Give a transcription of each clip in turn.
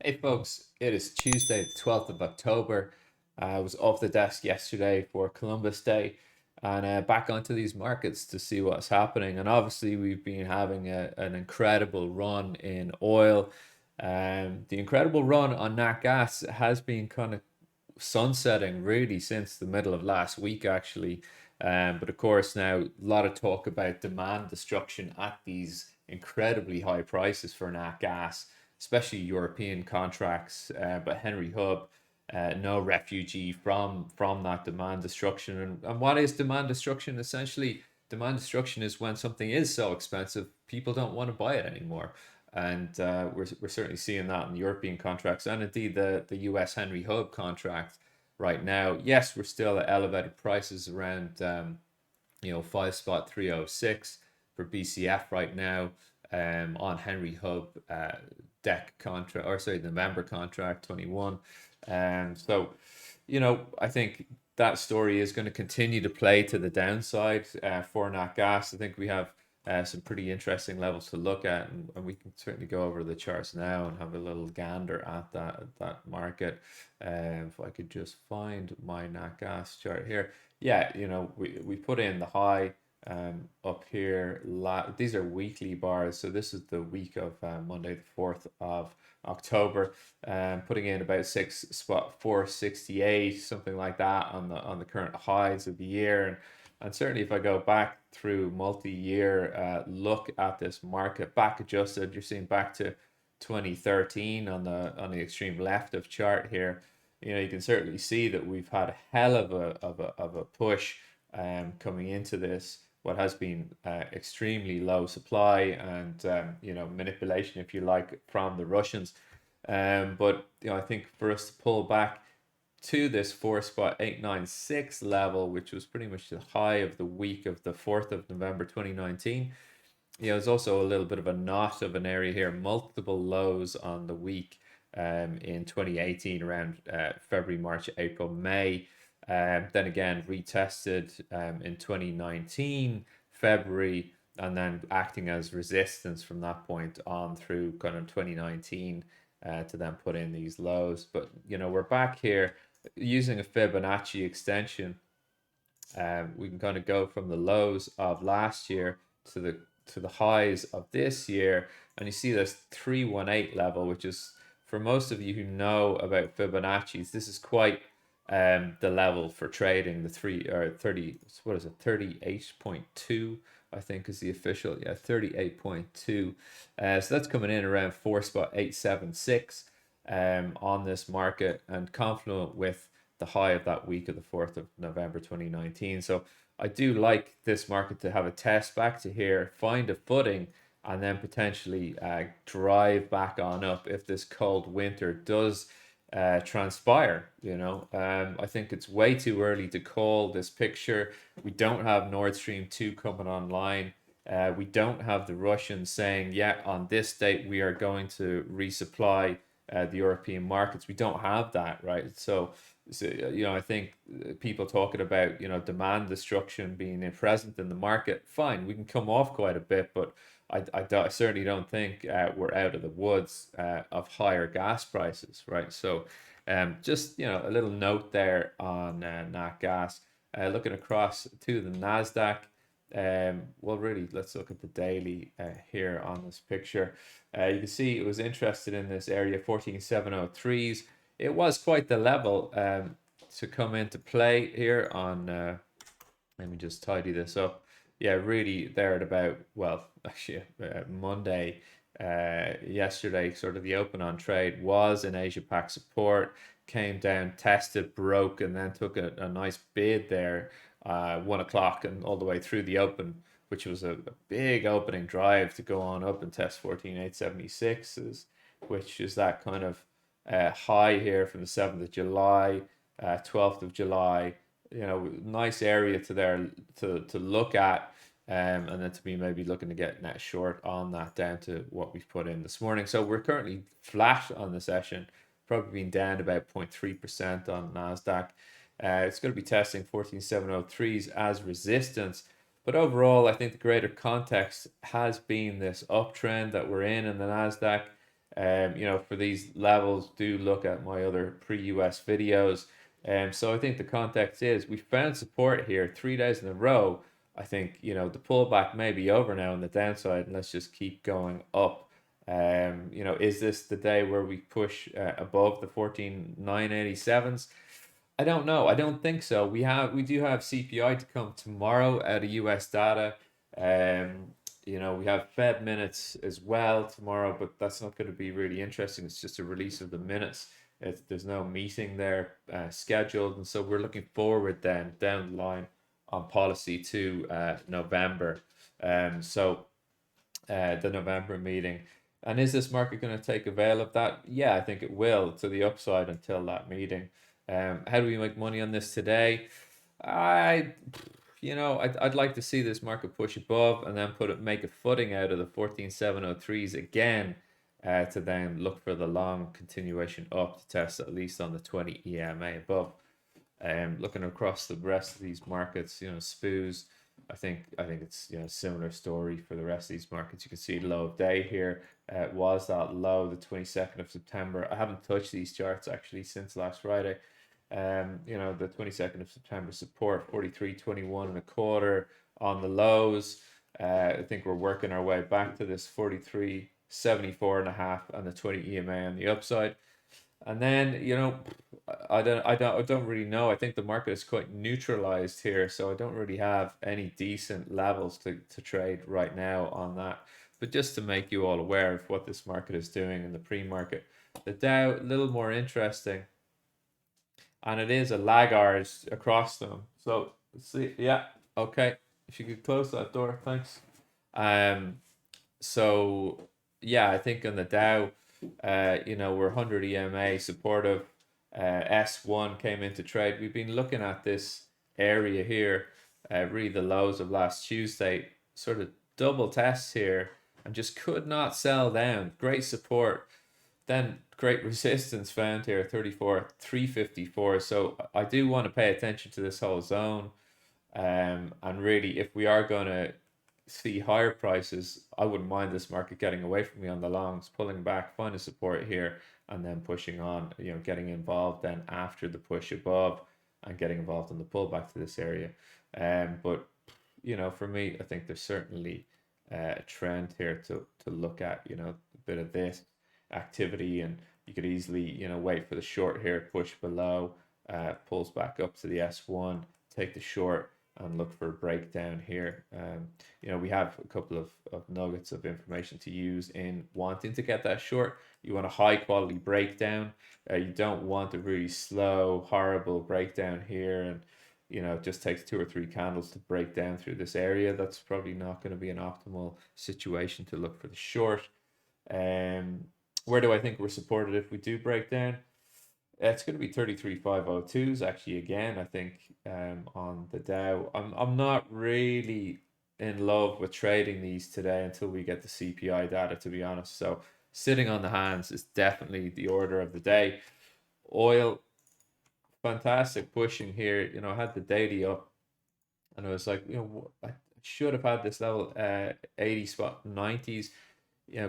Hey folks, it is Tuesday, the 12th of October. I was off the desk yesterday for Columbus Day and back onto these markets to see what's happening. And obviously, we've been having an incredible run in oil. The incredible run on nat gas has been kind of sunsetting really since the middle of last week, actually. But of course, now a lot of talk about demand destruction at these incredibly high prices for nat gas, especially European contracts. But Henry Hub, no refugee from that demand destruction. And what is demand destruction? Essentially, demand destruction is when something is so expensive, people don't want to buy it anymore. And we're certainly seeing that in the European contracts and indeed the US Henry Hub contract right now. Yes, we're still at elevated prices around 5 spot 306 for BCF right now on Henry Hub deck contract, or sorry, November contract 21. So, I think that story is going to continue to play to the downside for nat gas. I think we have some pretty interesting levels to look at, and we can certainly go over the charts now and have a little gander at that market. If I could just find my nat gas chart here, yeah, we put in the high up here. These are weekly bars, so this is the week of Monday, the 4th of October, putting in about 6 spot 468, something like that on the current highs of the year. And certainly, if I go back through multi-year look at this market, back adjusted, you're seeing back to 2013 on the extreme left of chart here. You can certainly see that we've had a hell of a push coming into this what has been extremely low supply and manipulation, if you like, from the Russians. But I think for us to pull back to this 4 spot 896 level, which was pretty much the high of the week of the 4th of November 2019. There's also a little bit of a knot of an area here, multiple lows on the week in 2018 around February, March, April, May. Then again, retested in 2019, February, and then acting as resistance from that point on through kind of 2019 to then put in these lows. But, we're back here using a Fibonacci extension. We can kind of go from the lows of last year to the highs of this year, and you see this 318 level, which is, for most of you who know about Fibonacci's, this is quite the level for trading. The 30, what is it, 38.2, I think is the official, 38.2. So that's coming in around 4 spot 876 on this market, and confluent with the high of that week of the 4th of November 2019. So I do like this market to have a test back to here, find a footing, and then potentially drive back on up if this cold winter does transpire. I think it's way too early to call this picture. We don't have Nord Stream 2 coming online. We don't have the Russians saying, yeah, on this date we are going to resupply the European markets. We don't have that, right? So I think people talking about, demand destruction being present in the market, fine, we can come off quite a bit, but I certainly don't think we're out of the woods of higher gas prices, right? So just, a little note there on nat gas. Looking across to the Nasdaq, well, really, let's look at the daily here on this picture. You can see it was interested in this area 14703s. It was quite the level to come into play here on. Let me just tidy this up. Yeah, really there at about, well, actually Monday, yesterday, sort of the open on trade was in Asia Pac support, came down, tested, broke, and then took a nice bid there, 1 o'clock and all the way through the open, which was a big opening drive to go on up and test 14,876, which is that kind of high here from the 7th of July, 12th of July. Nice area to there to look at, and then to be maybe looking to get net short on that down to what we've put in this morning. So we're currently flat on the session, probably been down about 0.3% on Nasdaq. It's going to be testing 14703s as resistance. But overall, I think the greater context has been this uptrend that we're in the Nasdaq. For these levels, do look at my other pre-US videos. So I think the context is we found support here 3 days in a row. I think, the pullback may be over now on the downside, and let's just keep going up. Is this the day where we push above the 14,987s? I don't know. I don't think so. We do have CPI to come tomorrow out of US data. We have Fed minutes as well tomorrow, but that's not going to be really interesting. It's just a release of the minutes. There's no meeting there scheduled, and so we're looking forward then down the line on policy to November. So the November meeting. And is this market going to take avail of that? Yeah, I think it will to the upside until that meeting. How do we make money on this today? I, I'd like to see this market push above and then make a footing out of the 14,703s again, to then look for the long continuation up to test at least on the 20 EMA above. Looking across the rest of these markets, SPOOs, I think it's similar story for the rest of these markets. You can see low of day here. Was that low the 22nd of September? I haven't touched these charts actually since last Friday. The 22nd of September support 43.21 and a quarter on the lows. I think we're working our way back to this 43.74 and a half and the 20 EMA on the upside. And then, I don't really know. I think the market is quite neutralized here, so I don't really have any decent levels to trade right now on that. But just to make you all aware of what this market is doing in the pre-market, the Dow a little more interesting, and it is a laggard across them. So let's see, yeah, okay. If you could close that door, thanks. Um, so yeah, I think on the Dow, we're 100 EMA supportive. S1 came into trade. We've been looking at this area here, really the lows of last Tuesday, sort of double tests here, and just could not sell down. Great support, then great resistance found here, 34,354. So I do want to pay attention to this whole zone. And really, if we are going to see higher prices, I wouldn't mind this market getting away from me on the longs, pulling back, find a support here, and then pushing on, getting involved then after the push above and getting involved in the pullback to this area. But, for me, I think there's certainly a trend here to look at, a bit of this activity, and you could easily, wait for the short here, push below, pulls back up to the S1, take the short, and look for a breakdown here. We have a couple of nuggets of information to use in wanting to get that short. You want a high quality breakdown. You don't want a really slow, horrible breakdown here, and it just takes 2 or 3 candles to break down through this area. That's probably not going to be an optimal situation to look for the short. Where do I think we're supported if we do break down? It's going to be 33,502s actually again, I think, on the Dow. I'm not really in love with trading these today until we get the CPI data, to be honest. So sitting on the hands is definitely the order of the day. Oil, fantastic pushing here. I had the daily up, and I was like, I should have had this level 80 spot 90s.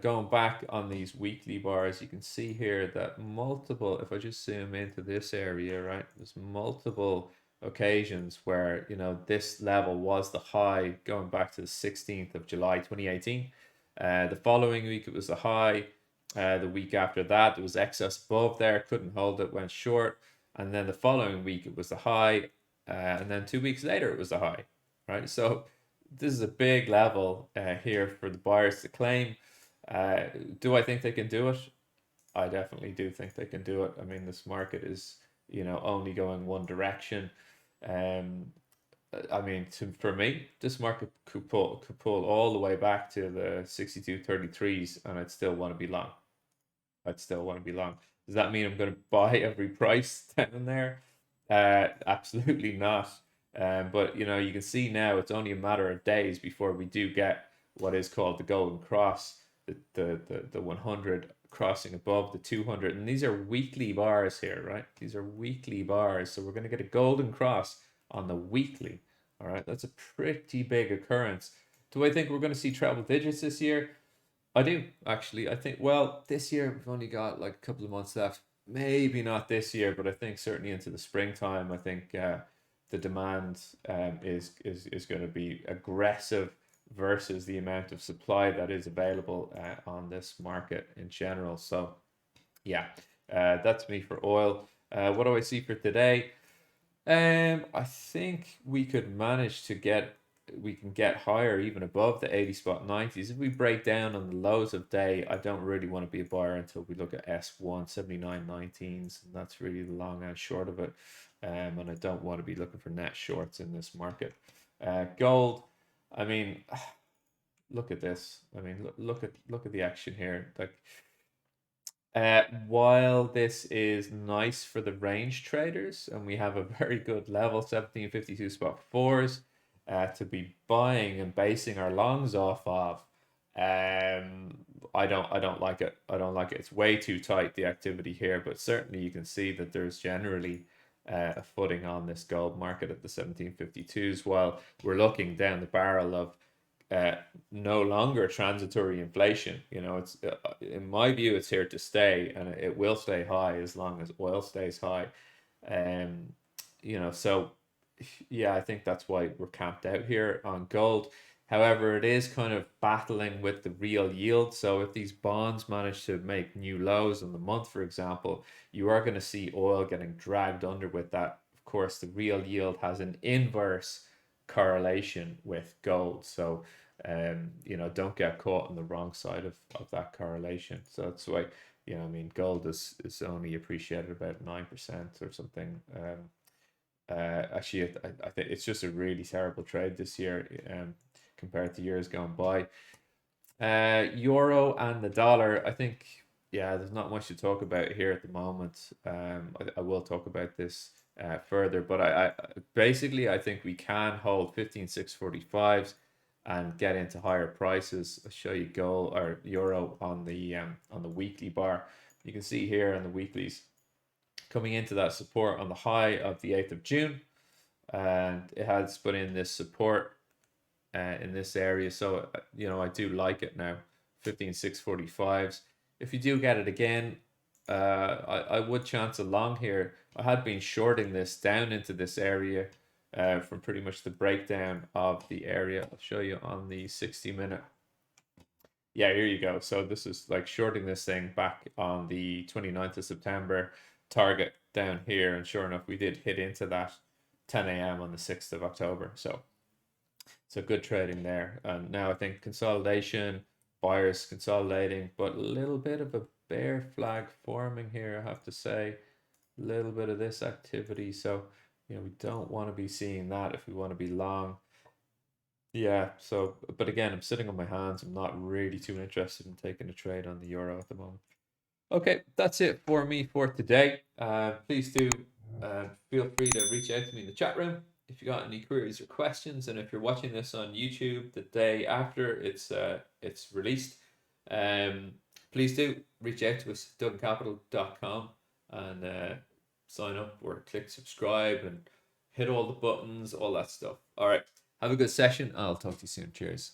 Going back on these weekly bars, you can see here that multiple, if I just zoom into this area, right, there's multiple occasions where, this level was the high going back to the 16th of July 2018. The following week, it was the high. The week after that, there was excess above there, couldn't hold it, went short. And then the following week, it was the high. And then 2 weeks later, it was the high, right? So this is a big level here for the buyers to claim. Do I think they can do it? I definitely do think they can do it. I mean, this market is, only going one direction. I mean, for me, this market could pull all the way back to the 62.33s, and I'd still want to be long. I'd still want to be long. Does that mean I'm going to buy every price down there? Absolutely not. But you can see now it's only a matter of days before we do get what is called the golden cross, the 100 crossing above the 200, and these are weekly bars here, right? These are weekly bars, so we're going to get a golden cross on the weekly. All right, that's a pretty big occurrence. Do I think we're going to see treble digits this year? I do actually. I think, well, this year we've only got like a couple of months left. Maybe not this year, but I think certainly into the springtime. I think the demand is going to be aggressive versus the amount of supply that is available on this market in general. So yeah, that's me for oil. What do I see for today? I think we can get higher even above the 80 spot 90s. If we break down on the lows of day, I don't really want to be a buyer until we look at S1 79.19s, and that's really the long and short of it. And I don't want to be looking for net shorts in this market. Gold, I mean, look at this. I mean, look at the action here. Like, while this is nice for the range traders, and we have a very good level 1752 spot fours to be buying and basing our longs off of, I don't like it. I don't like it. It's way too tight, the activity here, but certainly you can see that there's generally a footing on this gold market at the 1752s, while we're looking down the barrel of uh, no longer transitory inflation. You know, it's in my view, it's here to stay, and it will stay high as long as oil stays high. Um, you know, so yeah, I think that's why we're camped out here on gold. However, it is kind of battling with the real yield. So if these bonds manage to make new lows in the month, for example, you are going to see oil getting dragged under with that. Of course, the real yield has an inverse correlation with gold. So you know, don't get caught on the wrong side of that correlation. So that's why, you know, I mean, gold is only appreciated about 9% or something. Actually, I think it's just a really terrible trade this year, compared to years gone by. Euro and the dollar, I think, yeah, there's not much to talk about here at the moment. I will talk about this further, but I basically I think we can hold 15,645s and get into higher prices. I'll show you gold or euro on the weekly bar. You can see here on the weeklies coming into that support on the high of the 8th of June, and it has put in this support in this area. So, you know, I do like it now. 15,645s. If you do get it again, I would chance a long here. I had been shorting this down into this area from pretty much the breakdown of the area. I'll show you on the 60-minute. Yeah, here you go. So this is like shorting this thing back on the 29th of September, target down here, and sure enough, we did hit into that 10 a.m. on the 6th of October. So good trading there. And now I think consolidation, buyers consolidating, but a little bit of a bear flag forming here, I have to say. A little bit of this activity. So, you know, we don't want to be seeing that if we want to be long. Yeah, so, but again, I'm sitting on my hands. I'm not really too interested in taking a trade on the euro at the moment. Okay, that's it for me for today. Please do feel free to reach out to me in the chat room if you got any queries or questions. And if you're watching this on YouTube the day after it's released, um, please do reach out to us, duggancapital.com, and sign up or click subscribe and hit all the buttons, all that stuff. All right, have a good session. I'll talk to you soon. Cheers.